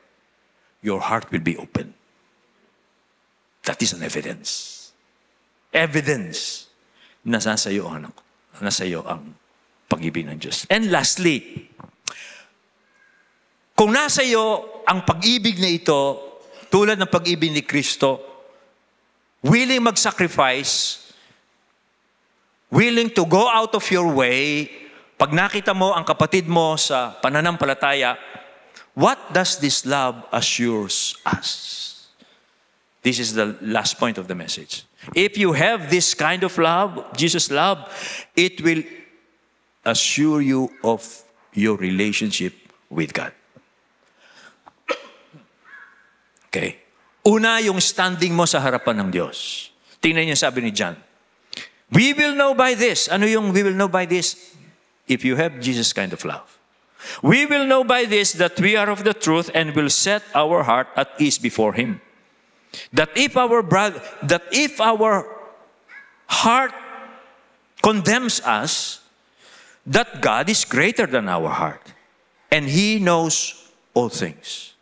your heart will be open. That is an evidence. Evidence na nasa iyo ang pag-ibig ng Diyos. And lastly, kung nasa iyo ang pag-ibig na ito, tulad ng pag-ibig ni Kristo, willing mag-sacrifice, willing to go out of your way, pag nakita mo ang kapatid mo sa pananampalataya, what does this love assures us? This is the last point of the message. If you have this kind of love, Jesus' love, it will assure you of your relationship with God. Okay. Una, yung standing mo sa harapan ng Diyos. Tingnan niyo sabi ni John. We will know by this. Ano yung we will know by this? If you have Jesus' kind of love. We will know by this that we are of the truth and will set our heart at ease before Him. That if our heart condemns us, that God is greater than our heart. And He knows all things.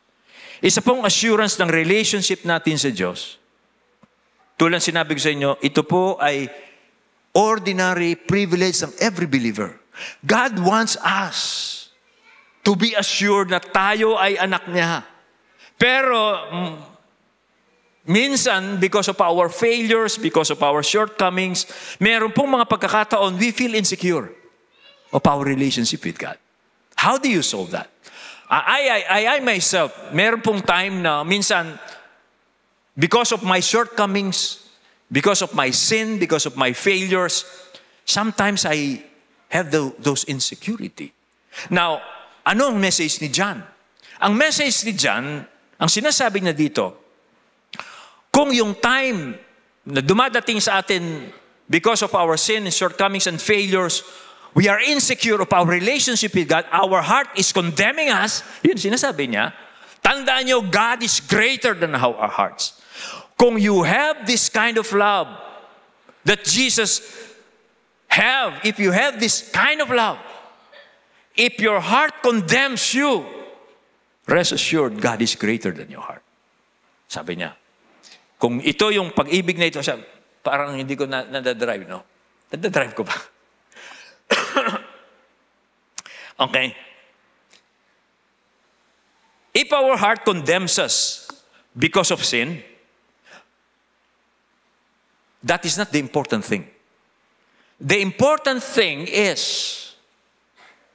Isa pong assurance ng relationship natin sa Diyos. Tulad sinabi ko sa inyo, ito po ay ordinary privilege ng every believer. God wants us to be assured na tayo ay anak niya. Pero minsan, because of our failures, because of our shortcomings, meron pong mga pagkakataon, we feel insecure of our relationship with God. How do you solve that? I myself, meron pong time na minsan, because of my shortcomings, because of my sin, because of my failures, sometimes I have those insecurity. Now, ano ang message ni John? Ang message ni John, ang sinasabi niya dito, kung yung time na dumadating sa atin because of our sin and shortcomings and failures, we are insecure of our relationship with God, our heart is condemning us, yun sinasabi niya, tandaan niyo, God is greater than our hearts. Kung you have this kind of love that Jesus have, if you have this kind of love, if your heart condemns you, rest assured, God is greater than your heart. Sabi niya, kung ito yung pag-ibig na ito, parang hindi ko nadadrive, no? Nadadrive ko ba? Okay. If our heart condemns us because of sin, that is not the important thing. The important thing is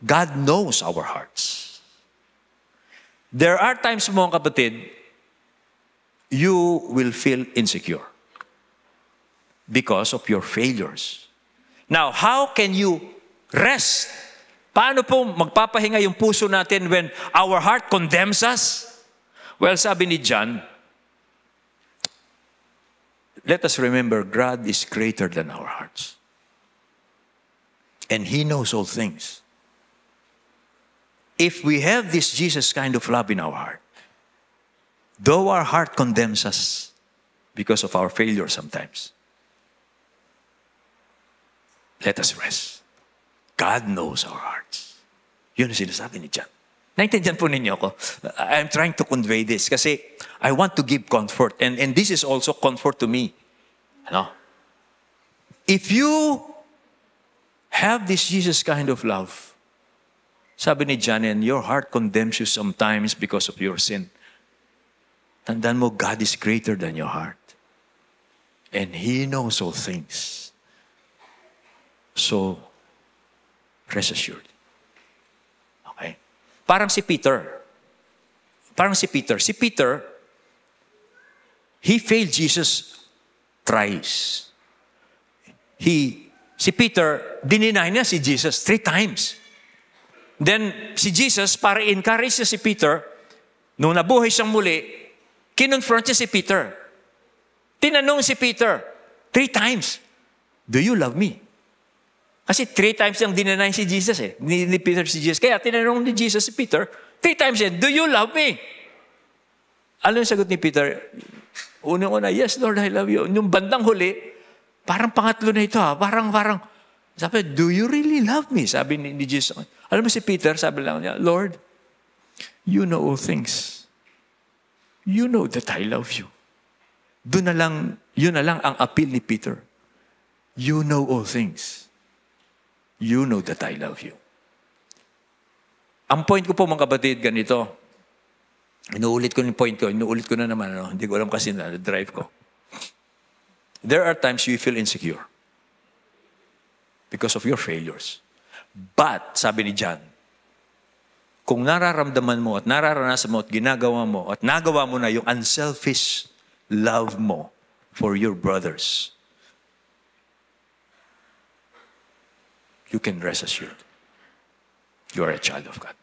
God knows our hearts. There are times, mga kapatid, you will feel insecure. because of your failures. Now, how can you rest? Paano po magpapahinga yung puso natin when our heart condemns us? Well, sabi ni John, let us remember God is greater than our hearts. And He knows all things. If we have this Jesus kind of love in our heart, though our heart condemns us because of our failure sometimes, let us rest. God knows our hearts. Yun ang sinasabi ni John. Naintindihan po ninyo ako. I'm trying to convey this kasi I want to give comfort. And this is also comfort to me. Ano? If you have this Jesus kind of love, sabi ni John, and your heart condemns you sometimes because of your sin, tandaan mo, God is greater than your heart. And He knows all things. So, rest assured. Okay? Parang si Peter. Si Peter, he failed Jesus thrice. Si Peter, dininay niya si Jesus 3 times. Then, si Jesus, para encourage niya si Peter, nung nabuhay siyang muli, kinonfront niya si Peter. Tinanong si Peter 3 times, do you love me? Kasi 3 times yung dinanay si Jesus ni Peter si Jesus. Kaya tinanong ni Jesus si Peter, 3 times do you love me? Ano yung sagot ni Peter? Unang-una, yes Lord, I love you. Yung bandang huli, parang pangatlo na ito Parang, sabi, do you really love me? Sabi ni Jesus. Alam mo si Peter, sabi lang niya, Lord, you know all things. You know that I love you. Yun na lang ang appeal ni Peter. You know all things. You know that I love you. Ang point ko po mga kapatid, ganito. Inuulit ko yung point ko. Inuulit ko na naman. Hindi ko alam kasi na-drive ko. There are times you feel insecure because of your failures. But, sabi ni John, kung nararamdaman mo at nararanasan mo at ginagawa mo at nagawa mo na yung unselfish love mo for your brothers, you can rest assured. You are a child of God.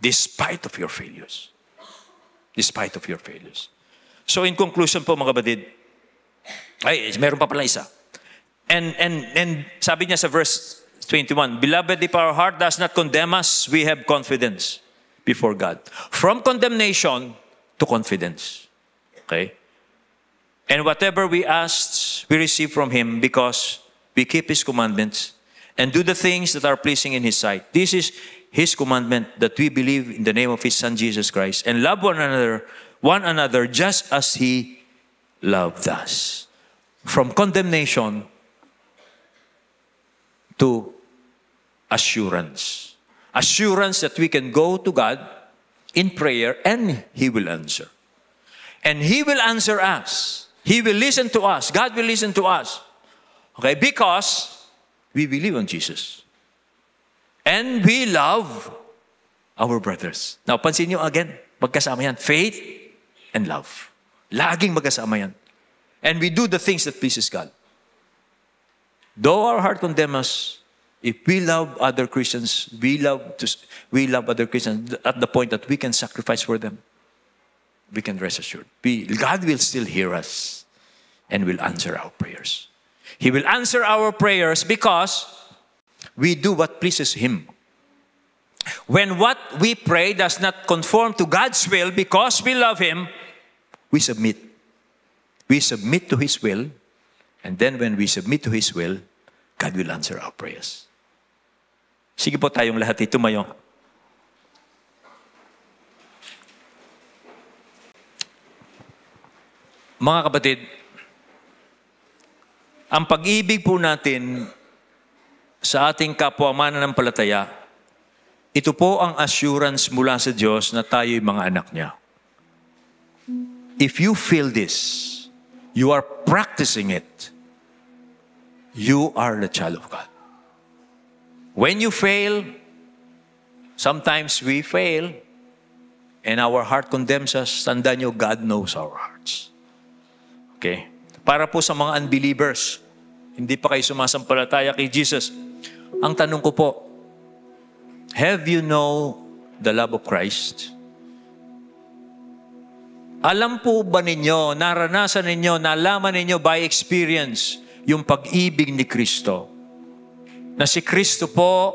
Despite of your failures. Despite of your failures. So in conclusion po mga kapatid, meron pa pala isa. And sabi niya sa verse 21, Beloved, if our heart does not condemn us, we have confidence before God. From condemnation to confidence. Okay? And whatever we ask, we receive from Him because we keep His commandments and do the things that are pleasing in His sight. This is His commandment, that we believe in the name of His Son, Jesus Christ, and love one another just as He loved us. From condemnation to assurance. Assurance that we can go to God in prayer and He will answer. And He will answer us. He will listen to us. God will listen to us. Okay, because we believe on Jesus. And we love our brothers. Now, pansin nyo again, magkasama yan. Faith and love. Laging magkasama yan. And we do the things that pleases God. Though our heart condemns us, if we love other Christians, we love other Christians at the point that we can sacrifice for them, we can rest assured. God will still hear us and will answer our prayers. He will answer our prayers because we do what pleases Him. When what we pray does not conform to God's will because we love Him, we submit. We submit to His will, and then when we submit to His will, God will answer our prayers. Sige po tayong lahat tumayo. Mga kapatid, ang pag-ibig po natin sa ating kapwa mananampalataya, ito po ang assurance mula sa Diyos na tayo'y mga anak niya. If you feel this, you are practicing it, you are the child of God. When you fail, sometimes we fail, and our heart condemns us, tandaan nyo, God knows our hearts. Okay? Para po sa mga unbelievers, hindi pa kayo sumasampalataya kay Jesus. Ang tanong ko po, have you know the love of Christ? Alam po ba ninyo, naranasan ninyo, nalaman ninyo by experience yung pag-ibig ni Kristo? Na si Kristo po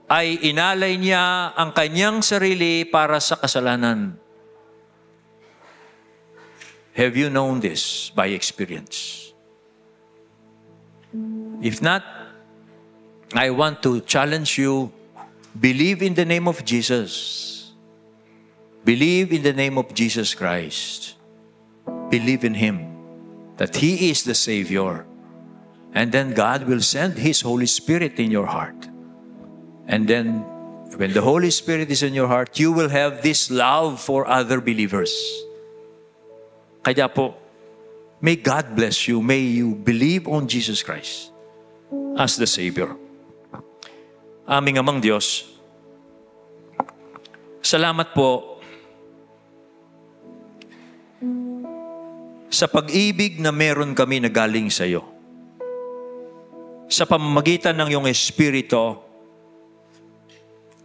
ay inalay niya ang kanyang sarili para sa kasalanan. Have you known this by experience? If not, I want to challenge you, believe in the name of Jesus. Believe in the name of Jesus Christ. Believe in Him, that He is the Savior. And then God will send His Holy Spirit in your heart. And then, when the Holy Spirit is in your heart, you will have this love for other believers. Kaya po, may God bless you. May you believe on Jesus Christ as the Savior. Aming Amang Diyos, salamat po sa pag-ibig na meron kami na galing sa iyo. Sa pamamagitan ng iyong Espiritu,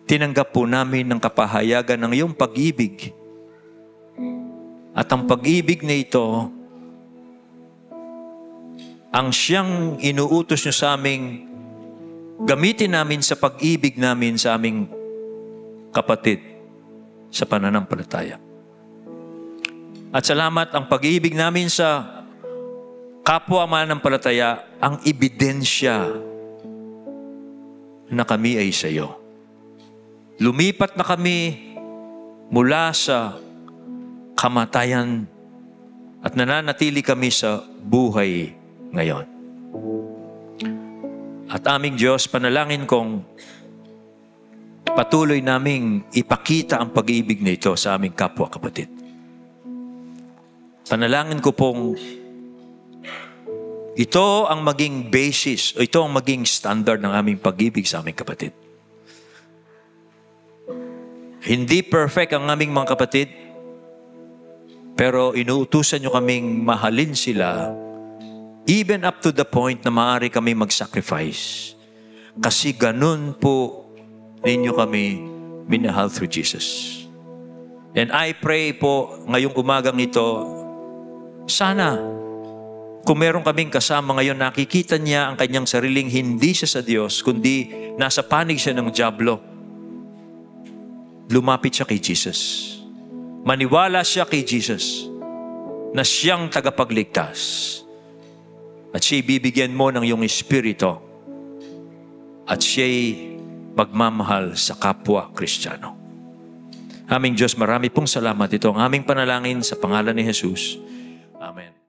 tinanggap po namin ng kapahayagan ng iyong pag-ibig. At ang pag-ibig na ito, ang siyang inuutos niyo sa aming gamitin namin sa pag-ibig namin sa aming kapatid sa pananampalataya. At salamat, ang pag-ibig namin sa kapwa mananampalataya, ang ebidensya na kami ay sa iyo. Lumipat na kami mula sa kamatayan at nananatili kami sa buhay ngayon. At aming Diyos, panalangin kong patuloy naming ipakita ang pag-ibig na ito sa aming kapwa kapatid. Panalangin ko pong ito ang maging basis o ito ang maging standard ng aming pag-ibig sa aming kapatid. Hindi perfect ang aming mga kapatid, pero inuutusan nyo kaming mahalin sila even up to the point na maaari kami mag-sacrifice. Kasi ganun po ninyo kami minahal through Jesus. And I pray po ngayong umagang ito, sana, kung meron kaming kasama ngayon, nakikita niya ang kanyang sariling hindi siya sa Diyos, kundi nasa panig siya ng dyablo. Lumapit siya kay Jesus. Maniwala siya kay Jesus na siyang tagapagligtas. At siya'y bibigyan mo ng iyong espiritu. At siya'y magmamahal sa kapwa Kristiyano. Aming Diyos, marami pong salamat. Ito ang aming panalangin sa pangalan ni Jesus. Amen.